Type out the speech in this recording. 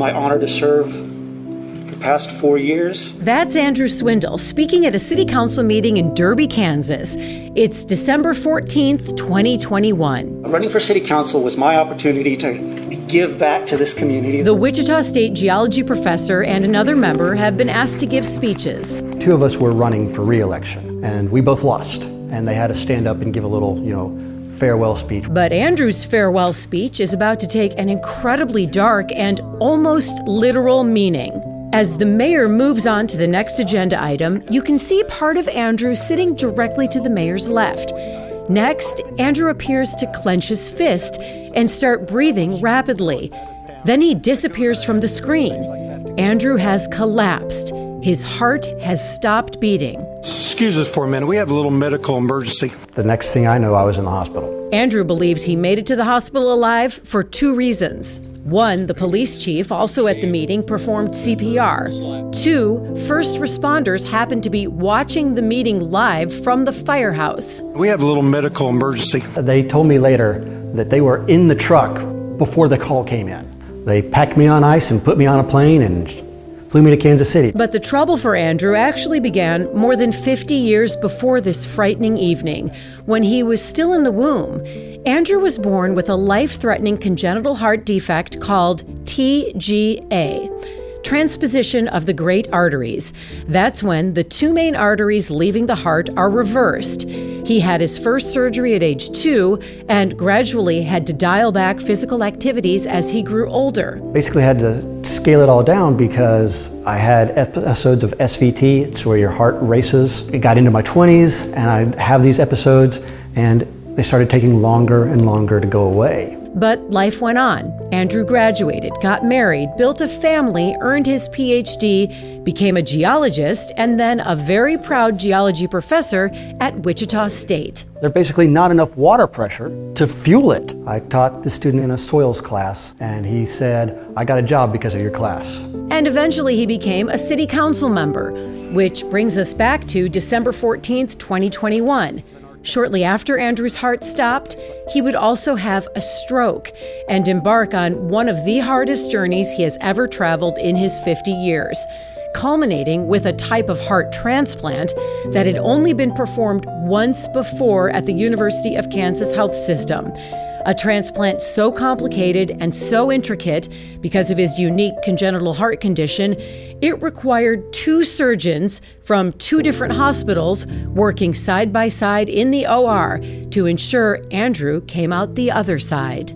my honor to serve for the past 4 years. That's Andrew Swindle speaking at a city council meeting in Derby, Kansas. It's December 14th, 2021. Running for city council was my opportunity to give back to this community. The Wichita State geology professor and another member have been asked to give speeches. 2 of us were running for re-election, and we both lost. And they had to stand up and give a little, farewell speech. But Andrew's farewell speech is about to take an incredibly dark and almost literal meaning. As the mayor moves on to the next agenda item, you can see part of Andrew sitting directly to the mayor's left. Next, Andrew appears to clench his fist and start breathing rapidly. Then he disappears from the screen. Andrew has collapsed. His heart has stopped beating. Excuse us for a minute. We have a little medical emergency. The next thing I know, I was in the hospital. Andrew believes he made it to the hospital alive for 2 reasons. 1, the police chief, also at the meeting, performed CPR. 2, first responders happened to be watching the meeting live from the firehouse. We have a little medical emergency. They told me later that they were in the truck before the call came in. They packed me on ice and put me on a plane and flew me to Kansas City. But the trouble for Andrew actually began more than 50 years before this frightening evening, when he was still in the womb. Andrew was born with a life-threatening congenital heart defect called TGA, transposition of the great arteries. That's when the 2 main arteries leaving the heart are reversed. He had his first surgery at age 2 and gradually had to dial back physical activities as he grew older. Basically had to scale it all down because I had episodes of SVT. It's where your heart races. It got into my 20s and I'd have these episodes and they started taking longer and longer to go away. But life went on. Andrew graduated, got married, built a family, earned his PhD, became a geologist, and then a very proud geology professor at Wichita State. There's basically not enough water pressure to fuel it. I taught the student in a soils class, and he said, "I got a job because of your class." And eventually he became a city council member, which brings us back to December 14th, 2021. Shortly after Andrew's heart stopped, he would also have a stroke and embark on one of the hardest journeys he has ever traveled in his 50 years, culminating with a type of heart transplant that had only been performed once before at the University of Kansas Health System. A transplant so complicated and so intricate because of his unique congenital heart condition, it required 2 surgeons from 2 different hospitals working side by side in the OR to ensure Andrew came out the other side.